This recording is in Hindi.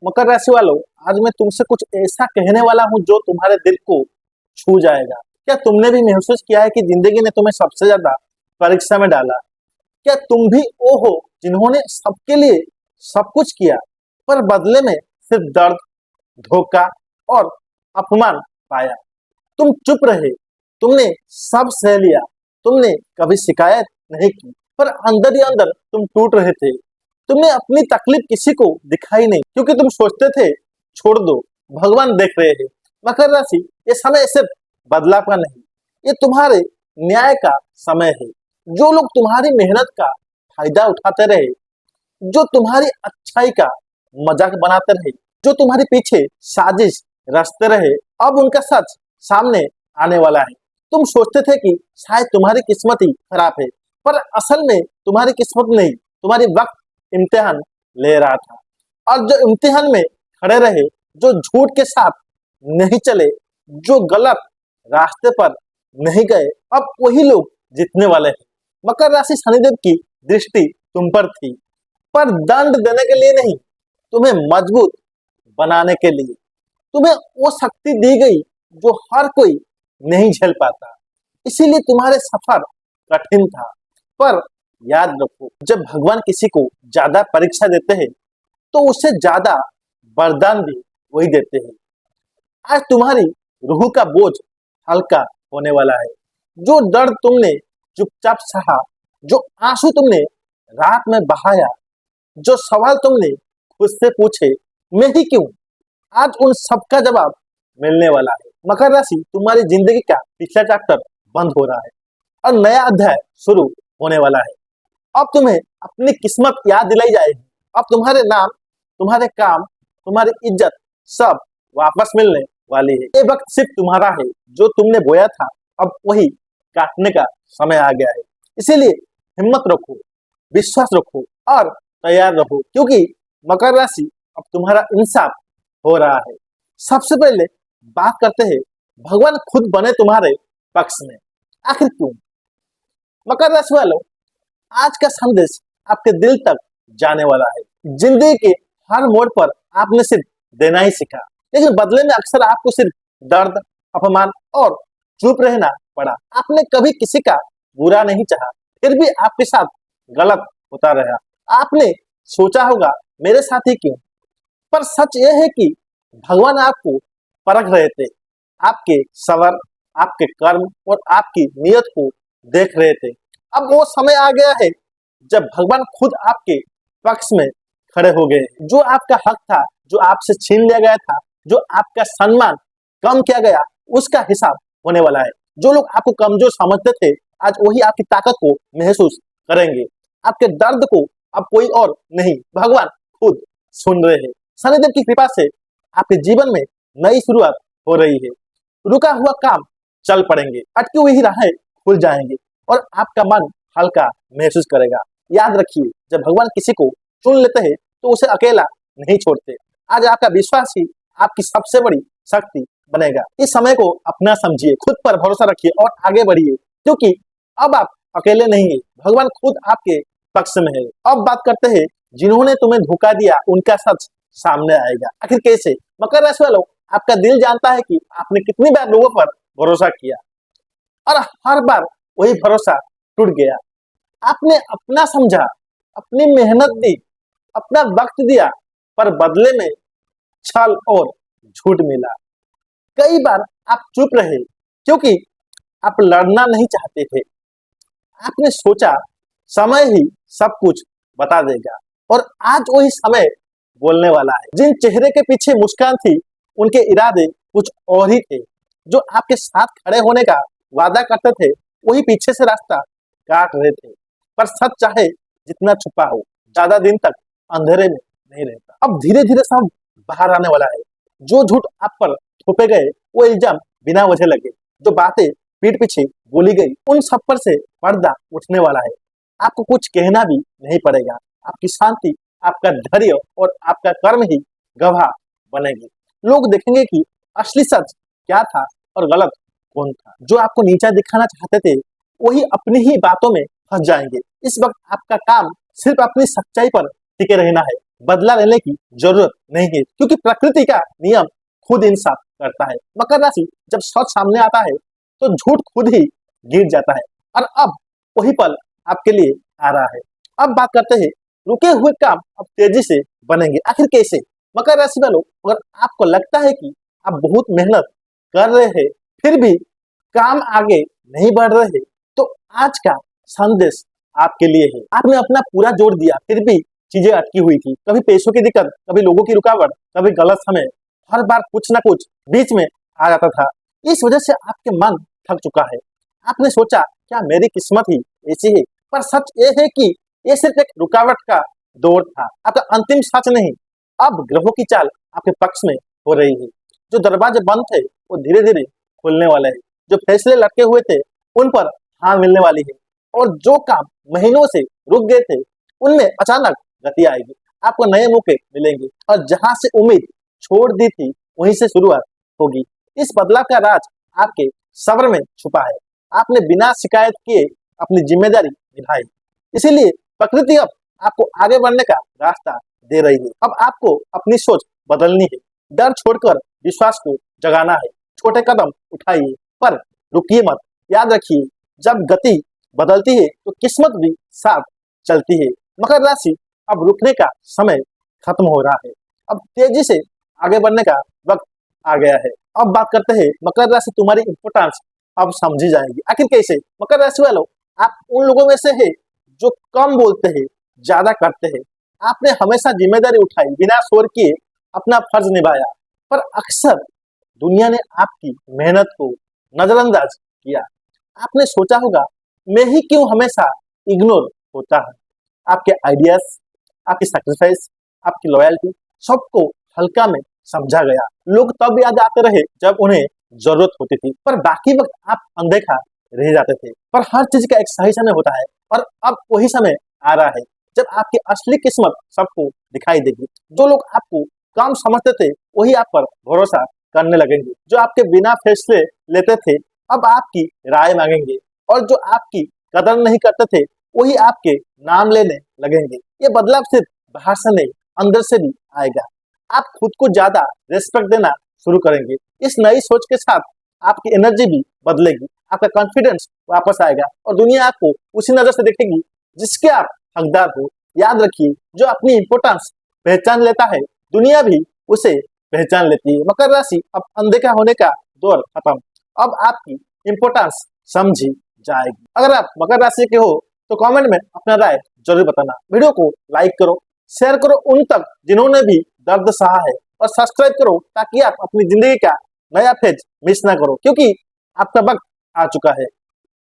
मकर राशि वालों, आज मैं तुमसे कुछ ऐसा कहने वाला हूं जो तुम्हारे दिल को छू जाएगा। क्या तुमने भी महसूस किया है कि जिंदगी ने तुम्हें सबसे ज्यादा परीक्षा में डाला? क्या तुम भी वो हो जिन्होंने सबके लिए सब कुछ किया, पर बदले में सिर्फ दर्द, धोखा और अपमान पाया? तुम चुप रहे, तुमने सब सह लिया, तुमने कभी शिकायत नहीं की, पर अंदर ही अंदर तुम टूट रहे थे। तुमने अपनी तकलीफ किसी को दिखाई नहीं, क्योंकि तुम सोचते थे छोड़ दो, भगवान देख रहे हैं। मकर राशि, ये समय सिर्फ बदलाव का नहीं, ये तुम्हारे न्याय का समय है। जो लोग तुम्हारी मेहनत का फायदा उठाते रहे, जो तुम्हारी अच्छाई का मजाक बनाते रहे, जो तुम्हारे पीछे साजिश रचते रहे, अब उनका सच सामने आने वाला है। तुम सोचते थे कि शायद तुम्हारी किस्मत ही खराब है, पर असल में तुम्हारी किस्मत नहीं, तुम्हारी वक्त इम्तिहान ले रहा था। और जो इम्तिहान में खड़े रहे, जो झूठ के साथ नहीं चले, जो गलत रास्ते पर नहीं गए, अब वही लोग जीतने वाले हैं। मकर राशि शनिदेव की दृष्टि तुम पर थी, पर दंड देने के लिए नहीं, तुम्हें मजबूत बनाने के लिए। तुम्हें वो शक्ति दी गई जो हर कोई नहीं झेल पाता। इसीलिए तुम्हारे सफर कठिन था, पर याद रखो, जब भगवान किसी को ज्यादा परीक्षा देते हैं तो उससे ज्यादा वरदान भी वही देते हैं। आज तुम्हारी रूह का बोझ हल्का होने वाला है। जो दर्द तुमने चुपचाप सहा, जो आंसू तुमने रात में बहाया, जो सवाल तुमने खुद से पूछे, मैं ही क्यों, आज उन सब का जवाब मिलने वाला है। मकर राशि, तुम्हारी जिंदगी का पिछला चैप्टर बंद हो रहा है और नया अध्याय शुरू होने वाला है। अब तुम्हें अपनी किस्मत याद दिलाई जाएगी। अब तुम्हारे नाम, तुम्हारे काम, तुम्हारी इज्जत सब वापस मिलने वाली है। ये वक्त सिर्फ तुम्हारा है, जो तुमने बोया था अब वही काटने का समय आ गया है। इसीलिए हिम्मत रखो, विश्वास रखो और तैयार रहो, क्योंकि मकर राशि अब तुम्हारा इंसाफ हो रहा है। सबसे पहले बात करते हैं, भगवान खुद बने तुम्हारे पक्ष में। आखिर क्यों? मकर राशि वालों, आज का संदेश आपके दिल तक जाने वाला है। जिंदगी के हर मोड़ पर आपने सिर्फ देना ही सीखा, लेकिन बदले में अक्सर आपको सिर्फ दर्द, अपमान और चुप रहना पड़ा। आपने कभी किसी का बुरा नहीं चाहा, फिर भी आपके साथ गलत होता रहा। आपने सोचा होगा मेरे साथ ही क्यों, पर सच यह है कि भगवान आपको परख रहे थे, आपके सबर, आपके कर्म और आपकी नियत को देख रहे थे। अब वो समय आ गया है जब भगवान खुद आपके पक्ष में खड़े हो गए। जो आपका हक था, जो आपसे छीन लिया गया था, जो आपका सम्मान कम किया गया, उसका हिसाब होने वाला है। जो लोग आपको कमजोर समझते थे, आज वही आपकी ताकत को महसूस करेंगे। आपके दर्द को अब कोई और नहीं, भगवान खुद सुन रहे हैं। शनिदेव की कृपा से आपके जीवन में नई शुरुआत हो रही है। रुका हुआ काम चल पड़ेंगे, अटकी हुई राहें खुल जाएंगे और आपका मन हल्का महसूस करेगा। याद रखिए, जब भगवान किसी को चुन लेते हैं तो उसे अकेला नहीं छोड़ते। आज आपका विश्वास ही आपकी सबसे बड़ी शक्ति बनेगा। इस समय को अपना समझिए, खुद पर भरोसा रखिए और आगे बढ़िए, क्योंकि अब आप अकेले नहीं है, भगवान खुद आपके पक्ष में है। अब बात करते हैं, जिन्होंने तुम्हें धोखा दिया उनका सच सामने आएगा। आखिर कैसे? मकर राशि वालों, आपका दिल जानता है कि आपने कितनी बार लोगों पर भरोसा किया और हर बार वही भरोसा टूट गया। आपने अपना समझा, अपनी मेहनत दी, अपना वक्त दिया, पर बदले में छल और झूठ मिला। कई बार आप चुप रहे क्योंकि आप लड़ना नहीं चाहते थे। आपने सोचा समय ही सब कुछ बता देगा, और आज वही समय बोलने वाला है। जिन चेहरे के पीछे मुस्कान थी, उनके इरादे कुछ और ही थे। जो आपके साथ खड़े होने का वादा करते थे, वही पीछे से रास्ता काट रहे थे। पर सच चाहे जितना छुपा हो, ज्यादा दिन तक अंधेरे में नहीं रहता। अब धीरे धीरे सब बाहर आने वाला है। जो झूठ आप पर थोपे गए, वो इल्जाम बिना वजह लगे, जो बातें पीठ पीछे बोली गई, उन सब पर से पर्दा उठने वाला है। आपको कुछ कहना भी नहीं पड़ेगा। आपकी शांति, आपका धैर्य और आपका कर्म ही गवाह बनेगी। लोग देखेंगे कि असली सच क्या था और गलत कौन था। जो आपको नीचा दिखाना चाहते थे, वही अपनी ही बातों में फंस जाएंगे। इस वक्त आपका काम सिर्फ अपनी सच्चाई पर टिके रहना है, बदला लेने की जरूरत नहीं है, क्योंकि प्रकृति का नियम खुद इंसाफ करता है। मकर राशि जब सच सामने आता है तो झूठ खुद ही गिर जाता है, और अब वही पल आपके लिए आ रहा है। अब बात करते हैं, रुके हुए काम अब तेजी से बनेंगे। आखिर कैसे? मकर राशि वालों, अगर आपको लगता है कि आप बहुत मेहनत कर रहे हैं फिर भी काम आगे नहीं बढ़ रहे, तो आज का संदेश आपके लिए है। आपने अपना पूरा जोर दिया फिर भी चीजें अटकी हुई थी, कभी पैसों की दिक्कत, कभी लोगों की रुकावट, कभी गलत समय, हर बार कुछ ना कुछ बीच में आ जाता था। इस वजह से आपके मन थक चुका है। आपने सोचा क्या मेरी किस्मत ही ऐसी है, पर सच ये है कि ये सिर्फ एक रुकावट का दौर था, आपका अंतिम सच नहीं। अब ग्रहों की चाल आपके पक्ष में हो रही है। जो दरवाजे बंद थे वो धीरे धीरे खुलने वाले हैं, जो फैसले लटके हुए थे उन पर हार मिलने वाली है, और जो काम महीनों से रुक गए थे उनमें अचानक गति आएगी। आपको नए मौके मिलेंगे, और जहां से उम्मीद छोड़ दी थी वहीं से शुरुआत होगी। इस बदलाव का राज आपके सब्र में छुपा है। आपने बिना शिकायत किए अपनी जिम्मेदारी निभाई, इसीलिए प्रकृति अब आपको आगे बढ़ने का रास्ता दे रही है। अब आपको अपनी सोच बदलनी है, डर छोड़कर विश्वास को जगाना है। छोटे कदम उठाइए पर रुकिए मत। याद रखिए, जब गति बदलती है तो किस्मत भी साथ चलती है। मकर राशि, अब रुकने का समय खत्म हो रहा है, अब तेजी से आगे बढ़ने का वक्त आ गया है। अब बात करते हैं, मकर राशि तुम्हारी इंपॉर्टेंस अब समझी जाएगी। आखिर कैसे? मकर राशि वालों, आप उन लोगों में से है जो कम बोलते हैं, ज्यादा करते हैं। आपने हमेशा जिम्मेदारी उठाई, बिना शोर किए अपना फर्ज निभाया, पर अक्सर दुनिया ने आपकी मेहनत को नजरअंदाज किया। आपने सोचा होगा मैं ही क्यों हमेशा इग्नोर होता है। आपके आइडियाज, आपकी सैक्रिफाइस, आपकी लॉयल्टी, सबको हल्का में समझा गया। लोग तब याद आते रहे जब उन्हें जरूरत होती थी, पर बाकी वक्त आप अनदेखा रह जाते थे। पर हर चीज का एक सही समय होता है, और अब वही समय आ रहा है जब आपकी असली किस्मत सबको दिखाई देगी। जो लोग आपको कम समझते थे वही आप पर भरोसा करने लगेंगे। जो आपके बिना फैसले लेते थे अब आपकी राय मांगेंगे, और जो आपकी कदर नहीं करते थे वही आपके नाम लेने लगेंगे। ये बदलाव सिर्फ बाहर से नहीं, अंदर से भी आएगा। आप खुद को ज्यादा रेस्पेक्ट देना शुरू करेंगे। इस नई सोच के साथ आपकी एनर्जी भी बदलेगी, आपका कॉन्फिडेंस वापस आएगा, और दुनिया आपको उसी नजर से देखेगी जिसके आप हकदार हो। याद रखिए, जो अपनी इंपोर्टेंस पहचान लेता है दुनिया भी उसे पहचान लेती है। मकर राशि, अब अनदेखा होने का दौर खत्म, अब आपकी इंपोर्टेंस समझी जाएगी। अगर आप मकर राशि के हो तो कमेंट में अपना राय जरूर बताना। वीडियो को लाइक करो, शेयर करो उन तक जिन्होंने भी दर्द सहा है, और सब्सक्राइब करो ताकि आप अपनी जिंदगी का नया फेज मिस ना करो, क्योंकि आपका वक्त आ चुका है।